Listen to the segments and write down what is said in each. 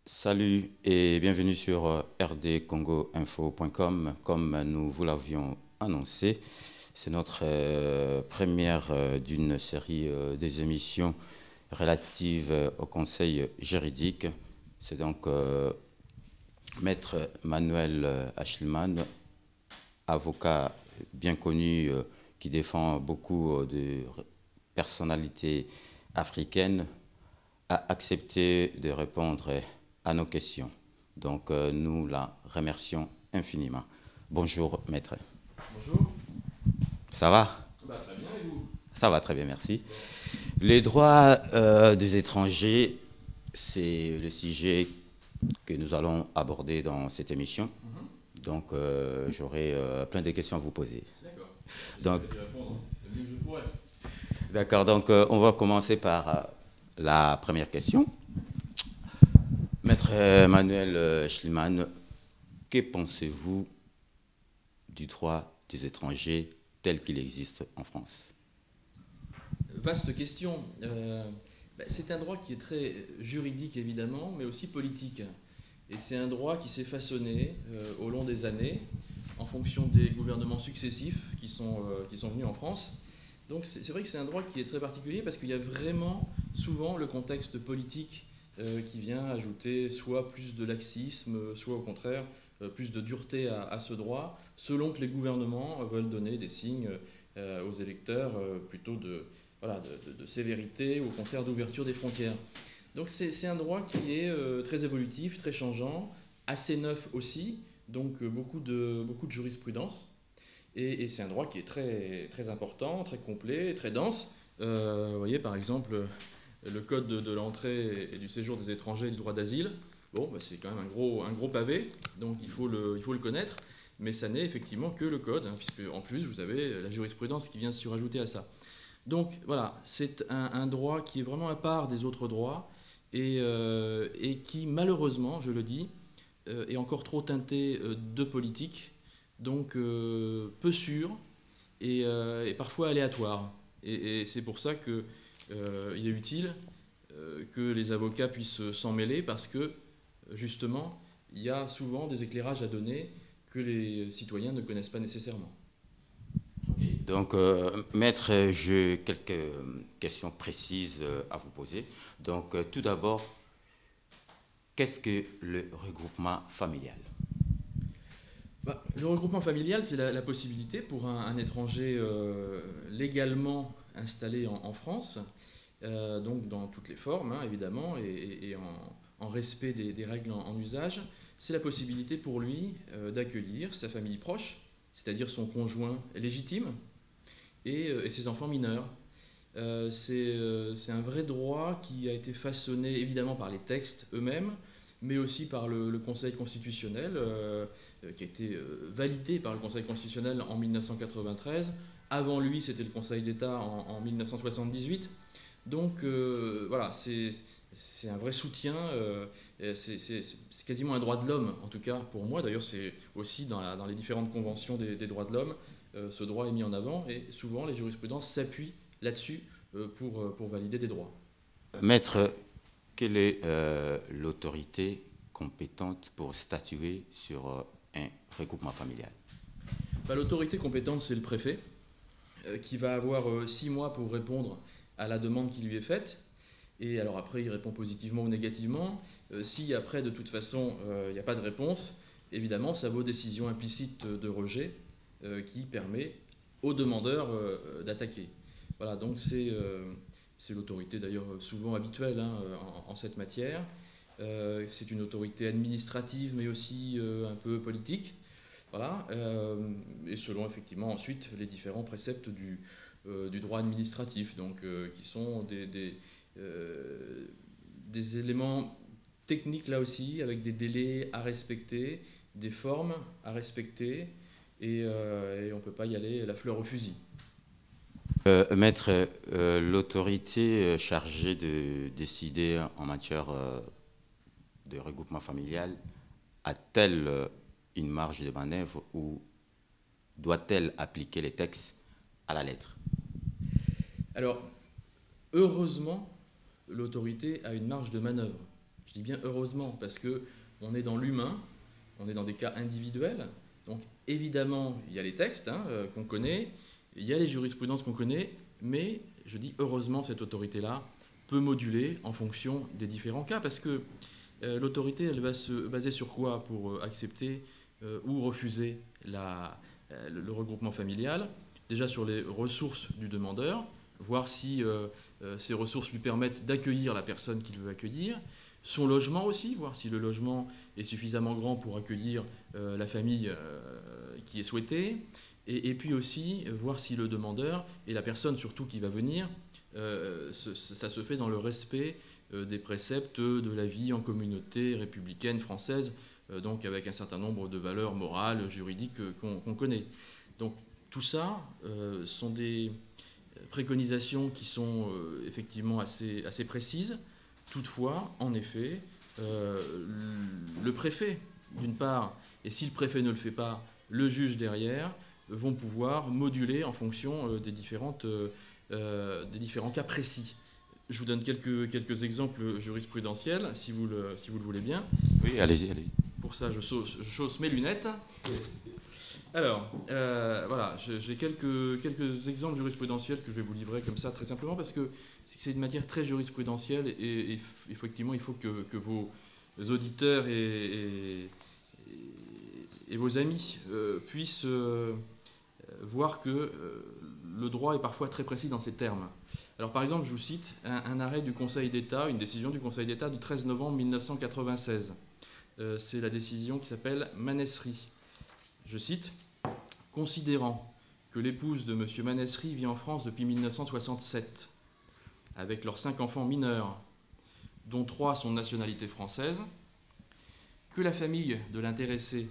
Salut et bienvenue sur rdcongoinfo.com. Comme nous vous l'avions annoncé, c'est notre première d'une série des émissions relatives au conseil juridique. C'est donc Maître Manuel Achilman, avocat bien connu qui défend beaucoup de personnalités africaines, a accepté de répondre à nos questions. Donc nous la remercions infiniment. Bonjour maître. Bonjour. Ça va? Très bien, et vous? Ça va très bien, merci. Les droits des étrangers, c'est le sujet que nous allons aborder dans cette émission. Donc j'aurai plein de questions à vous poser. D'accord. Donc, J'essaierai d'y répondre le mieux que je pourrais. d'accord, donc on va commencer par la première question. Maître Manuel Schliemann, que pensez-vous du droit des étrangers tel qu'il existe en France? Vaste question. C'est un droit qui est très juridique évidemment, mais aussi politique. Et c'est un droit qui s'est façonné au long des années en fonction des gouvernements successifs qui sont venus en France. Donc c'est vrai que c'est un droit qui est très particulier parce qu'il y a vraiment souvent le contexte politique qui vient ajouter soit plus de laxisme, soit au contraire plus de dureté à ce droit, selon que les gouvernements veulent donner des signes aux électeurs plutôt de sévérité ou au contraire d'ouverture des frontières. Donc c'est un droit qui est très évolutif, très changeant, assez neuf aussi, donc beaucoup de jurisprudence. Et c'est un droit qui est très, très important, très complet, très dense. Vous voyez par exemple le code de l'entrée et du séjour des étrangers et du droit d'asile. Bon, c'est quand même un gros pavé, donc il faut le connaître. Mais ça n'est effectivement que le code, puisque en plus vous avez la jurisprudence qui vient se surajouter à ça. Donc voilà, c'est un droit qui est vraiment à part des autres droits et qui malheureusement, je le dis, est encore trop teinté de politique, donc peu sûr et parfois aléatoire. Et c'est pour ça qu'il est utile que les avocats puissent s'en mêler parce que justement, il y a souvent des éclairages à donner que les citoyens ne connaissent pas nécessairement. Donc, maître, j'ai quelques questions précises à vous poser. Donc, tout d'abord, qu'est-ce que le regroupement familial? Le regroupement familial, c'est la possibilité pour un étranger légalement installé en France, donc dans toutes les formes, évidemment, et en respect des règles en usage, c'est la possibilité pour lui d'accueillir sa famille proche, c'est-à-dire son conjoint légitime et ses enfants mineurs. C'est un vrai droit qui a été façonné évidemment par les textes eux-mêmes, mais aussi par le Conseil constitutionnel, qui a été validé par le Conseil constitutionnel en 1993. Avant lui, c'était le Conseil d'État en 1978. Donc voilà, c'est un vrai soutien, c'est quasiment un droit de l'homme, en tout cas pour moi. D'ailleurs, c'est aussi dans les différentes conventions des droits de l'homme, ce droit est mis en avant et souvent les jurisprudences s'appuient là-dessus pour valider des droits. Maître, quelle est l'autorité compétente pour statuer sur un regroupement familial? L'autorité compétente, c'est le préfet, qui va avoir 6 mois pour répondre à la demande qui lui est faite. Et alors après, il répond positivement ou négativement. Si après, de toute façon, il n'y a pas de réponse, évidemment, ça vaut décision implicite de rejet qui permet au demandeur d'attaquer. Voilà, donc c'est l'autorité d'ailleurs souvent habituelle en cette matière. C'est une autorité administrative mais aussi un peu politique. Voilà, et selon effectivement ensuite les différents préceptes du droit administratif, donc qui sont des éléments techniques là aussi, avec des délais à respecter, des formes à respecter, et on ne peut pas y aller la fleur au fusil. Maître, l'autorité chargée de décider en matière de regroupement familial a-t-elle une marge de manœuvre ou doit-elle appliquer les textes à la lettre? Alors, heureusement, l'autorité a une marge de manœuvre. Je dis bien heureusement, parce qu'on est dans l'humain, on est dans des cas individuels. Donc évidemment, il y a les textes qu'on connaît, il y a les jurisprudences qu'on connaît, mais je dis heureusement, cette autorité-là peut moduler en fonction des différents cas, parce que l'autorité, elle va se baser sur quoi pour accepter ou refuser le regroupement familial? Déjà sur les ressources du demandeur, voir si ces ressources lui permettent d'accueillir la personne qu'il veut accueillir. Son logement aussi, voir si le logement est suffisamment grand pour accueillir la famille qui est souhaitée. Et puis aussi voir si le demandeur et la personne surtout qui va venir, ça se fait dans le respect des préceptes de la vie en communauté républicaine française, donc avec un certain nombre de valeurs morales, juridiques qu'on connaît. Donc tout ça sont des préconisations qui sont effectivement assez précises. Toutefois, en effet, le préfet, d'une part, et si le préfet ne le fait pas, le juge derrière, vont pouvoir moduler en fonction des différents cas précis. Je vous donne quelques exemples jurisprudentiels, si vous le voulez bien. Oui, allez-y, allez-y. Pour ça, je chausse mes lunettes. Alors, voilà, j'ai quelques exemples jurisprudentiels que je vais vous livrer comme ça très simplement, parce que c'est une matière très jurisprudentielle et effectivement, il faut que vos auditeurs et vos amis puissent voir que le droit est parfois très précis dans ses termes. Alors par exemple, je vous cite un arrêt du Conseil d'État, une décision du Conseil d'État du 13 novembre 1996. C'est la décision qui s'appelle Manessery. Je cite, « Considérant que l'épouse de M. Manessery vit en France depuis 1967, avec leurs 5 enfants mineurs, dont 3 sont de nationalité française, que la famille de l'intéressé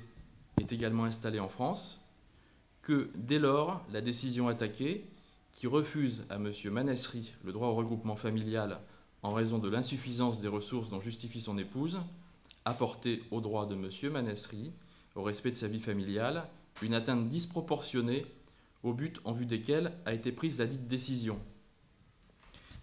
est également installée en France, que dès lors, la décision attaquée, qui refuse à M. Manessery le droit au regroupement familial en raison de l'insuffisance des ressources dont justifie son épouse, a porté au droit de M. Manessery, au respect de sa vie familiale, une atteinte disproportionnée au but en vue desquels a été prise la dite décision.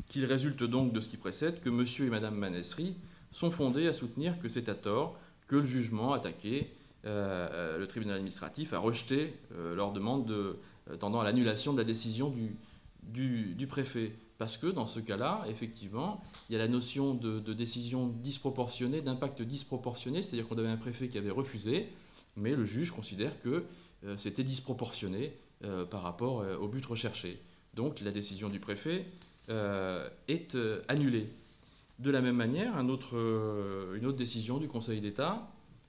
Qu'il résulte donc de ce qui précède que M. et Mme Manessery sont fondés à soutenir que c'est à tort que le jugement attaqué, le tribunal administratif a rejeté leur demande tendant à l'annulation de la décision du préfet. Parce que dans ce cas-là, effectivement, il y a la notion de décision disproportionnée, d'impact disproportionné, c'est-à-dire qu'on avait un préfet qui avait refusé, mais le juge considère que c'était disproportionné par rapport au but recherché. Donc la décision du préfet est annulée. De la même manière, une autre décision du Conseil d'État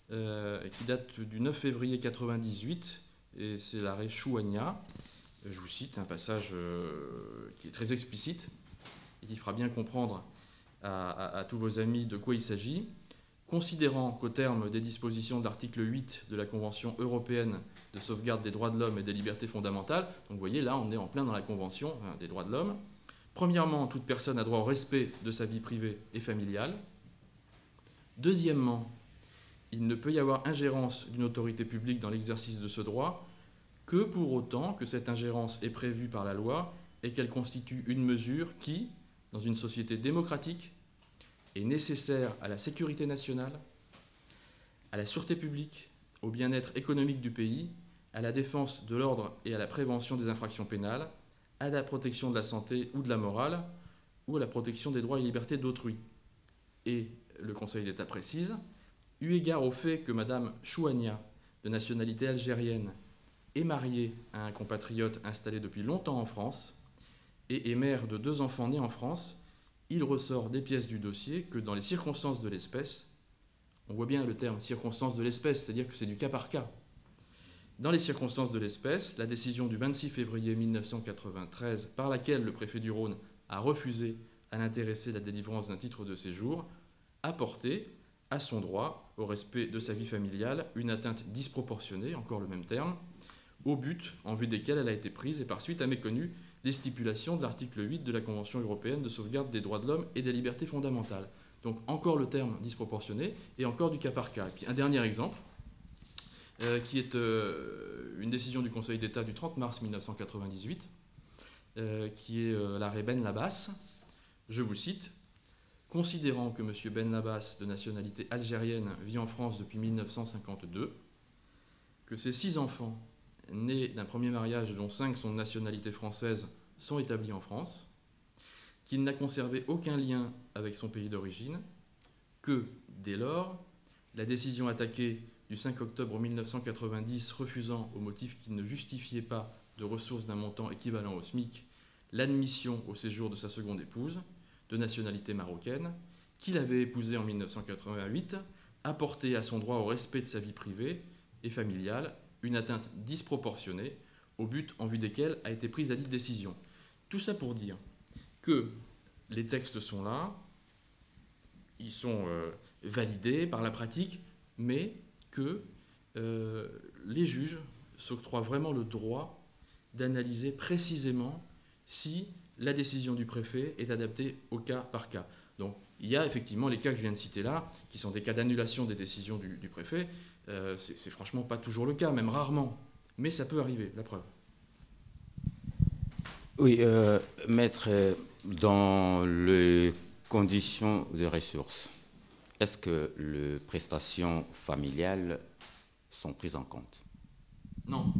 qui date du 9 février 1998, et c'est l'arrêt Chouania. Je vous cite un passage qui est très explicite et qui fera bien comprendre à tous vos amis de quoi il s'agit. Considérant qu'au terme des dispositions de l'article 8 de la Convention européenne de sauvegarde des droits de l'homme et des libertés fondamentales, donc vous voyez là on est en plein dans la Convention des droits de l'homme, premièrement, toute personne a droit au respect de sa vie privée et familiale. Deuxièmement, il ne peut y avoir ingérence d'une autorité publique dans l'exercice de ce droit que pour autant que cette ingérence est prévue par la loi et qu'elle constitue une mesure qui, dans une société démocratique, est nécessaire à la sécurité nationale, à la sûreté publique, au bien-être économique du pays, à la défense de l'ordre et à la prévention des infractions pénales, à la protection de la santé ou de la morale, ou à la protection des droits et libertés d'autrui. Et le Conseil d'État précise, eu égard au fait que Mme Chouania, de nationalité algérienne, est mariée à un compatriote installé depuis longtemps en France et est mère de 2 enfants nés en France, il ressort des pièces du dossier que dans les circonstances de l'espèce, on voit bien le terme circonstances de l'espèce, c'est-à-dire que c'est du cas par cas. Dans les circonstances de l'espèce, la décision du 26 février 1993, par laquelle le préfet du Rhône a refusé à l'intéressé la délivrance d'un titre de séjour, a porté à son droit au respect de sa vie familiale une atteinte disproportionnée, encore le même terme, au but en vue desquels elle a été prise et par suite a méconnu les stipulations de l'article 8 de la Convention européenne de sauvegarde des droits de l'homme et des libertés fondamentales. Donc encore le terme disproportionné et encore du cas par cas. Et puis un dernier exemple, qui est une décision du Conseil d'État du 30 mars 1998, qui est l'arrêt Ben Labas. Je vous cite, « considérant que M. Ben Labas, de nationalité algérienne, vit en France depuis 1952, que ses 6 enfants, nés d'un premier mariage dont 5 sont de nationalité française, sont établis en France, qu'il n'a conservé aucun lien avec son pays d'origine, que, dès lors, la décision attaquée du 5 octobre 1990 refusant, au motif qu'il ne justifiait pas de ressources d'un montant équivalent au SMIC, l'admission au séjour de sa seconde épouse, de nationalité marocaine, qu'il avait épousée en 1988, a porté à son droit au respect de sa vie privée et familiale une atteinte disproportionnée au but en vue desquels a été prise la dite décision. Tout ça pour dire que les textes sont là, ils sont validés par la pratique, mais que les juges s'octroient vraiment le droit d'analyser précisément si la décision du préfet est adaptée au cas par cas. Donc il y a effectivement les cas que je viens de citer là, qui sont des cas d'annulation des décisions du préfet. C'est franchement pas toujours le cas, même rarement, mais ça peut arriver, la preuve. Oui, maître, dans les conditions de ressources, est-ce que les prestations familiales sont prises en compte? Non,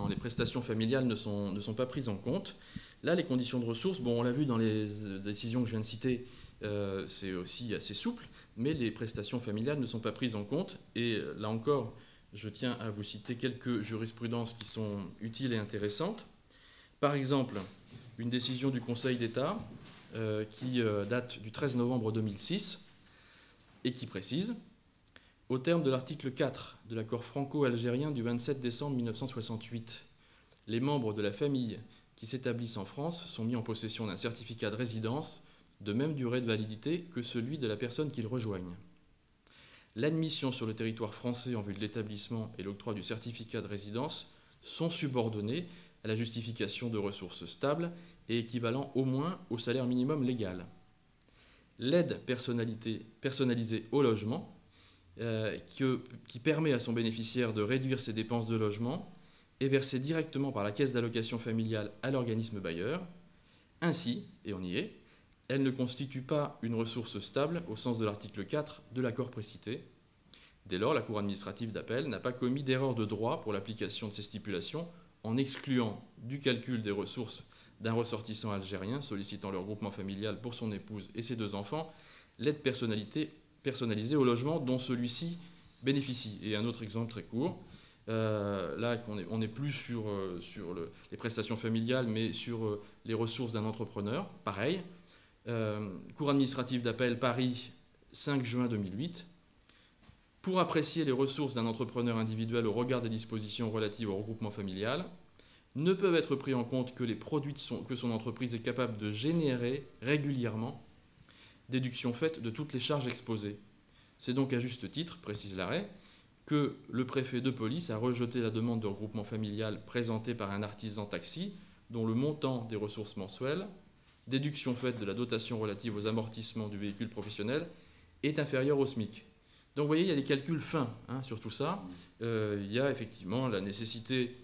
les prestations familiales ne sont pas prises en compte. Là, les conditions de ressources, bon, on l'a vu dans les décisions que je viens de citer, c'est aussi assez souple, mais les prestations familiales ne sont pas prises en compte. Et là encore, je tiens à vous citer quelques jurisprudences qui sont utiles et intéressantes. Par exemple, une décision du Conseil d'État qui date du 13 novembre 2006 et qui précise, au terme de l'article 4 de l'accord franco-algérien du 27 décembre 1968, les membres de la famille qui s'établissent en France sont mis en possession d'un certificat de résidence de même durée de validité que celui de la personne qu'ils rejoignent. L'admission sur le territoire français en vue de l'établissement et l'octroi du certificat de résidence sont subordonnés à la justification de ressources stables et équivalent au moins au salaire minimum légal. L'aide personnalisée au logement, qui permet à son bénéficiaire de réduire ses dépenses de logement, est versée directement par la caisse d'allocation familiale à l'organisme bailleur. Ainsi, et on y est, elle ne constitue pas une ressource stable au sens de l'article 4 de l'accord précité. Dès lors, la Cour administrative d'appel n'a pas commis d'erreur de droit pour l'application de ces stipulations en excluant du calcul des ressources d'un ressortissant algérien sollicitant le regroupement familial pour son épouse et ses 2 enfants l'aide personnalisée au logement dont celui-ci bénéficie. Et un autre exemple très court, là on n'est plus sur les prestations familiales mais sur les ressources d'un entrepreneur, pareil. Cour administrative d'appel Paris, 5 juin 2008. Pour apprécier les ressources d'un entrepreneur individuel au regard des dispositions relatives au regroupement familial, ne peuvent être pris en compte que les produits que son entreprise est capable de générer régulièrement, déduction faite de toutes les charges exposées. C'est donc à juste titre, précise l'arrêt, que le préfet de police a rejeté la demande de regroupement familial présentée par un artisan taxi dont le montant des ressources mensuelles, déduction faite de la dotation relative aux amortissements du véhicule professionnel, est inférieur au SMIC. Donc vous voyez, il y a des calculs fins sur tout ça. Il y a effectivement la nécessité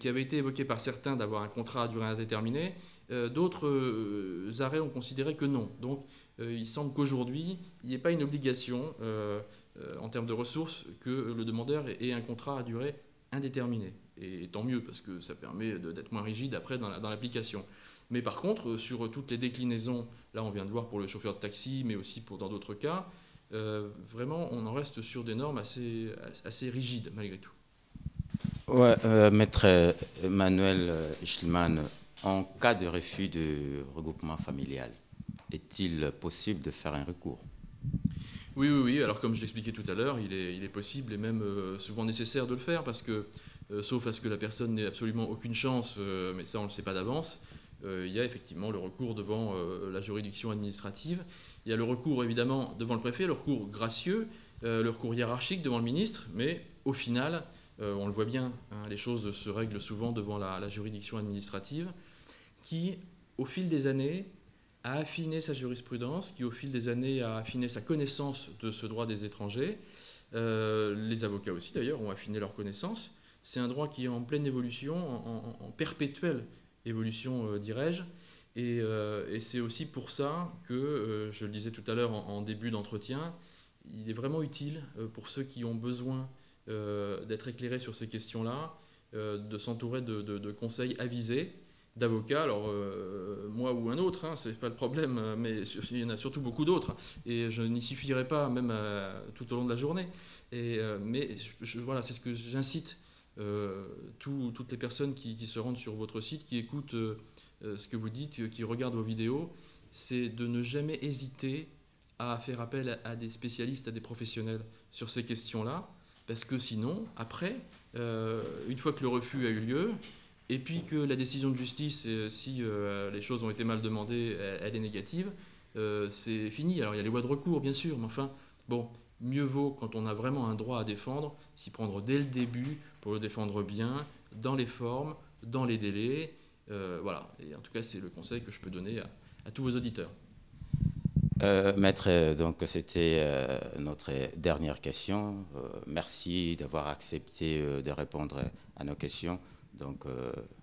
qui avait été évoquée par certains d'avoir un contrat à durée indéterminée. D'autres arrêts ont considéré que non. Donc il semble qu'aujourd'hui, il n'y ait pas une obligation en termes de ressources que le demandeur ait un contrat à durée indéterminée. Et tant mieux, parce que ça permet d'être moins rigide après dans l'application. Mais par contre, sur toutes les déclinaisons, là on vient de voir pour le chauffeur de taxi, mais aussi dans d'autres cas, vraiment on en reste sur des normes assez rigides malgré tout. Ouais, maître Emmanuel Schliemann, en cas de refus de regroupement familial, est-il possible de faire un recours? Oui. Alors comme je l'expliquais tout à l'heure, il est possible et même souvent nécessaire de le faire parce que, sauf à ce que la personne n'ait absolument aucune chance, mais ça on ne le sait pas d'avance, il y a effectivement le recours devant la juridiction administrative. Il y a le recours évidemment devant le préfet, le recours gracieux, le recours hiérarchique devant le ministre, mais au final, on le voit bien, les choses se règlent souvent devant la juridiction administrative qui, au fil des années, a affiné sa jurisprudence, qui au fil des années a affiné sa connaissance de ce droit des étrangers. Les avocats aussi d'ailleurs ont affiné leur connaissance. C'est un droit qui est en pleine évolution, en perpétuelle évolution, dirais-je. Et c'est aussi pour ça que, je le disais tout à l'heure en début d'entretien, il est vraiment utile pour ceux qui ont besoin d'être éclairés sur ces questions-là, de s'entourer de conseils avisés, d'avocats, alors moi ou un autre, hein, c'est pas le problème, mais il y en a surtout beaucoup d'autres, et je n'y suffirai pas même tout au long de la journée. Mais voilà, c'est ce que j'incite toutes les personnes qui se rendent sur votre site, qui écoutent ce que vous dites, qui regardent vos vidéos, c'est de ne jamais hésiter à faire appel à des spécialistes, à des professionnels sur ces questions-là, parce que sinon, après, une fois que le refus a eu lieu, et puis que la décision de justice, si les choses ont été mal demandées, elle est négative, c'est fini. Alors il y a les voies de recours, bien sûr, mais enfin, bon, mieux vaut, quand on a vraiment un droit à défendre, s'y prendre dès le début pour le défendre bien, dans les formes, dans les délais. Voilà, et en tout cas, c'est le conseil que je peux donner à tous vos auditeurs. Maître, donc c'était notre dernière question. Merci d'avoir accepté de répondre à nos questions. Donc,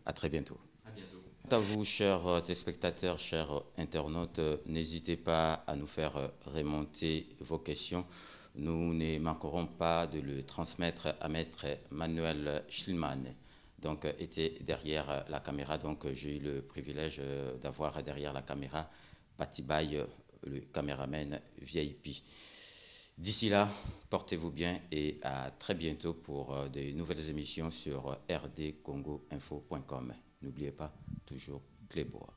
à très bientôt. À bientôt. Quant à vous, chers téléspectateurs, chers internautes, n'hésitez pas à nous faire remonter vos questions. Nous ne manquerons pas de le transmettre à Maître Manuel Schliemann. Donc, était derrière la caméra. Donc, j'ai eu le privilège d'avoir derrière la caméra Patibay, le caméraman VIP. D'ici là, portez-vous bien et à très bientôt pour de nouvelles émissions sur rdcongoinfo.com. N'oubliez pas, toujours Clébois.